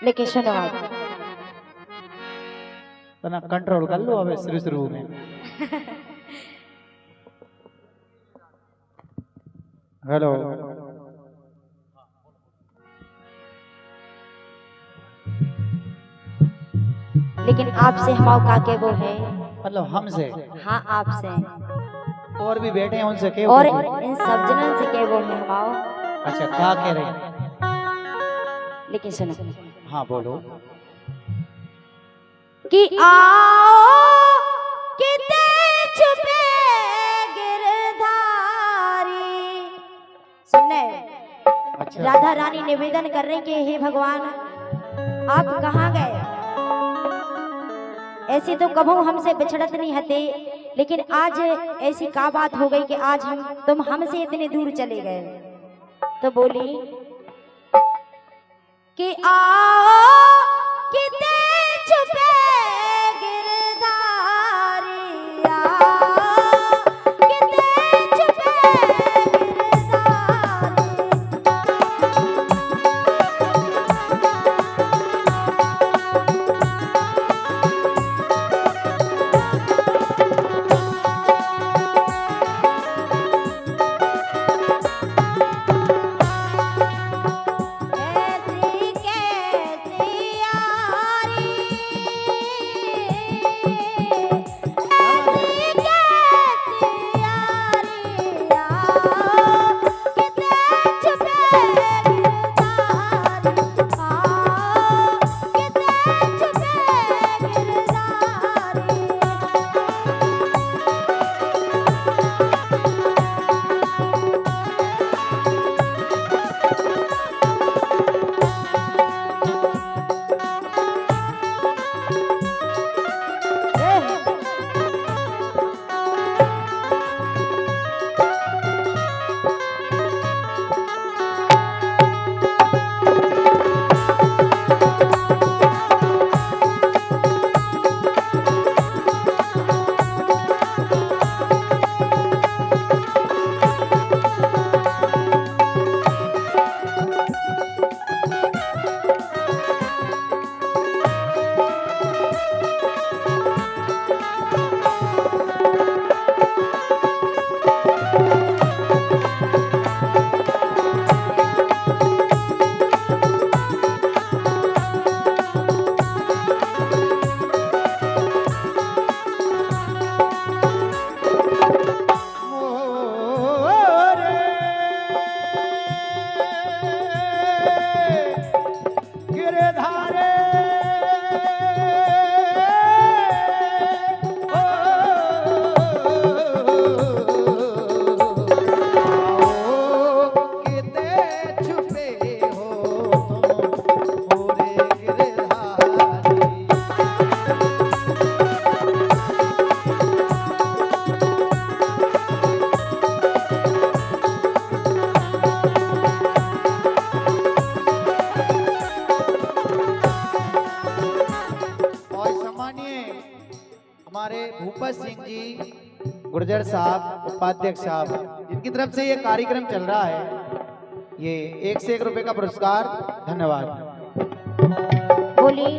लेकिन सुनो आप तना कंट्रोल कर लो अबे शुरू शुरू में। हेलो लेकिन आपसे हम का के वो है मतलब हमसे हाँ आपसे और भी बैठे हैं उनसे के और इन सब जनन से के वो है हम अच्छा क्या कह रहे हैं? लेकिन सुनो हाँ बोलो। कि आओ किते छुपे गिरधारी सुनने अच्छा राधा रानी निवेदन कर रही कि हे भगवान आप कहाँ गए। ऐसी तो कभू हमसे बिछड़त नहीं हते लेकिन आज ऐसी का बात हो गई कि आज तुम हमसे इतने दूर चले गए। तो बोली कि आओ किते छुपे गिरधारी आओ किते छुपे हमारे भूपत सिंह जी गुर्जर साहब उपाध्यक्ष साहब इनकी तरफ से ये कार्यक्रम चल रहा है। ये 1 रुपए का पुरस्कार। धन्यवाद। बोली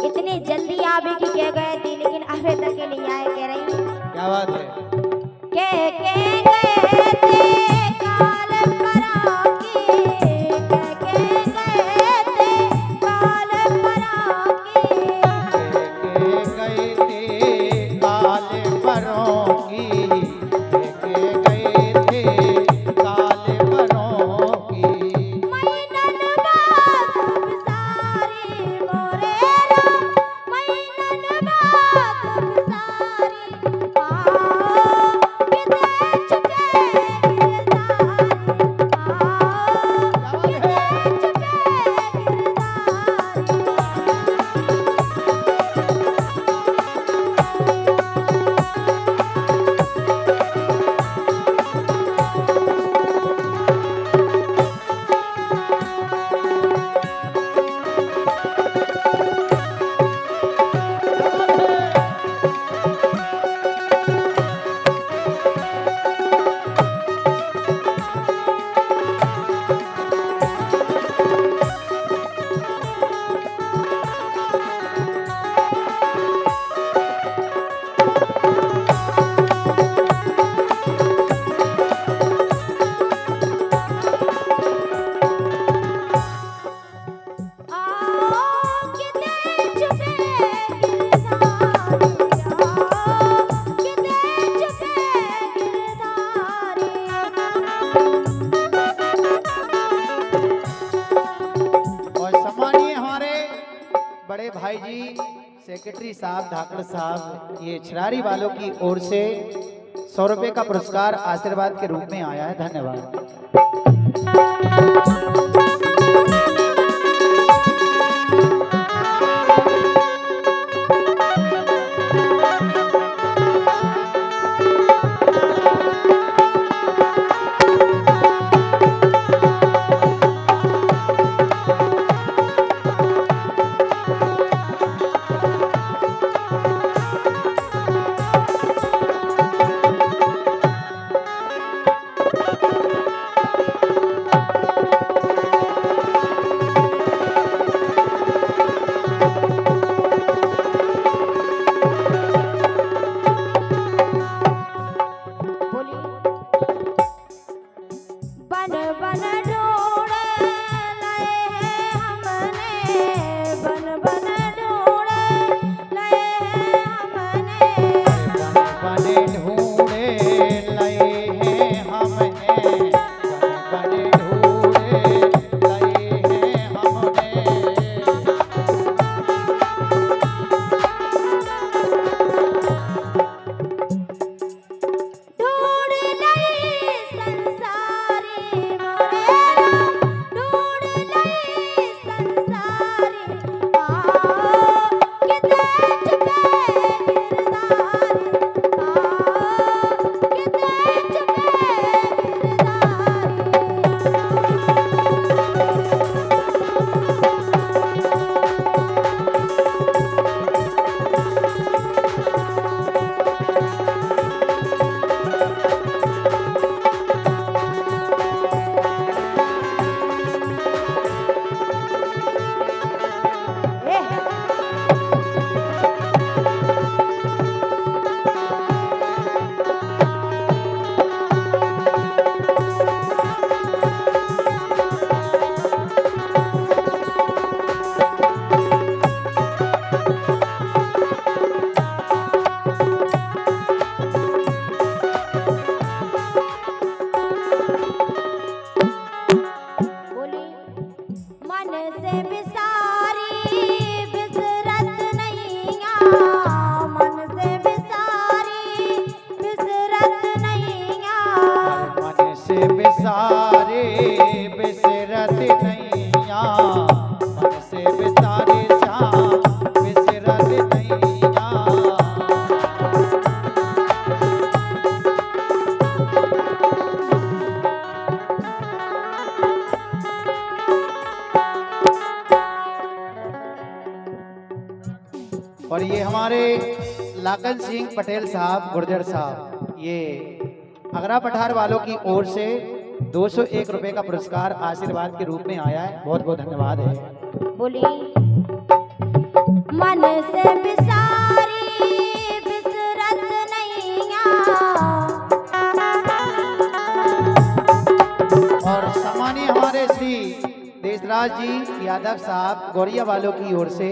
इतने जल्दी आवे की कह गए थे लेकिन अभी तक नहीं आए कह रही। क्या बात है? के गए थे काल पराके के गए थे काल पराके गए थे काल परों के गए थे काल परों की मैनन बात सारी मोरे मैनन बात सारी आओ किते सेक्रेटरी साहब धाकड़ साहब, ये छिरारी वालों की ओर से 100 रुपए का पुरस्कार आशीर्वाद के रूप में आया है। धन्यवाद। और ये हमारे लाखन सिंह पटेल साहब गुर्जर साहब, ये अगरा पठार वालों की ओर से 201 रुपए का पुरस्कार आशीर्वाद के रूप में आया है। बहुत बहुत धन्यवाद है। बोली मन से बिसारी बिसरत नैया। और सम्मानीय हमारे श्री देशराज जी यादव साहब गौरिया वालों की ओर से,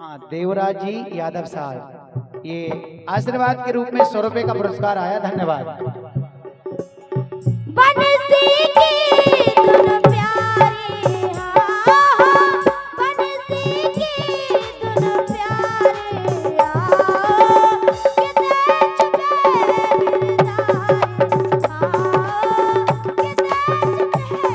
हाँ देवराज जी यादव साहब, ये आशीर्वाद के रूप में 100 रुपए का पुरस्कार आया। धन्यवाद। बंसी की धुन प्यारी, हाँ, बंसी की धुन प्यारी, हाँ, कितने छुपे गिरधारी, हाँ, कितने छुपे गिरधारी।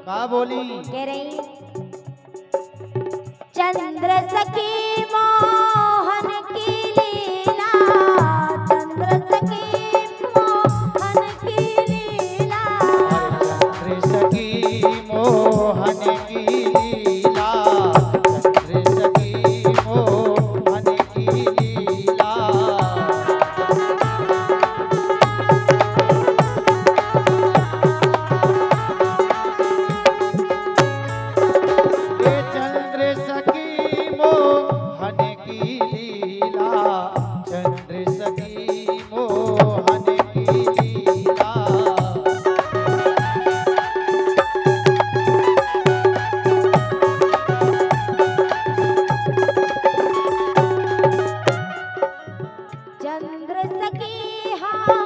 का बोली? कह रही चंद्र सखी मोहन की लीला, चंद्र सखी मोहन की लीला, चंद्र सखी मोहन की लीला, चंद्र सखी मोहन की लीला। ये चंद्र सखी मोहन की लीला, चंद्र सखी मोहन की लीला। चंद्र सखी हाँ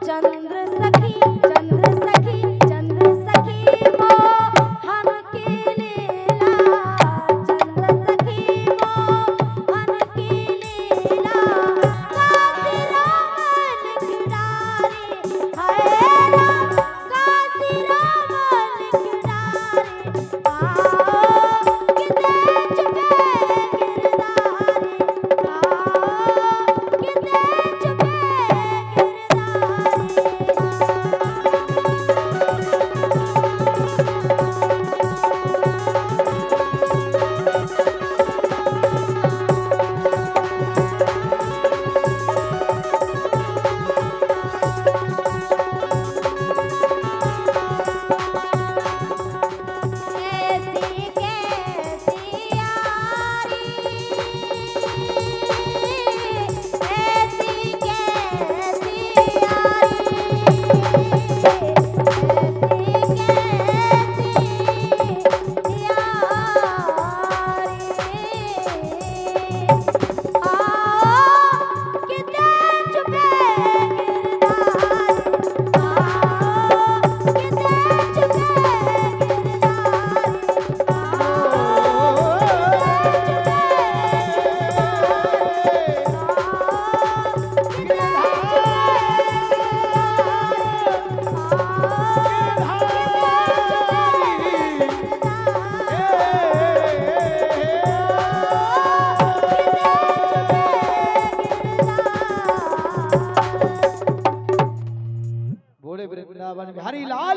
चंद्र सखी, चंद्र सखी, चंद्र सखी मोहन की लीला, चंद्र सखी मोहन की लीला। काशी राम की डारी, हाय राम काशी राम की डारी, आओ किते छुपे गिरधारी, आओ किते छुपे कैसी कैसी यारी, कैसी कैसी यारी, कैसी यारी। आओ किते छुपे गिरधारी, आओ किते छुपे बोले वृंदावन बिहारी लाल।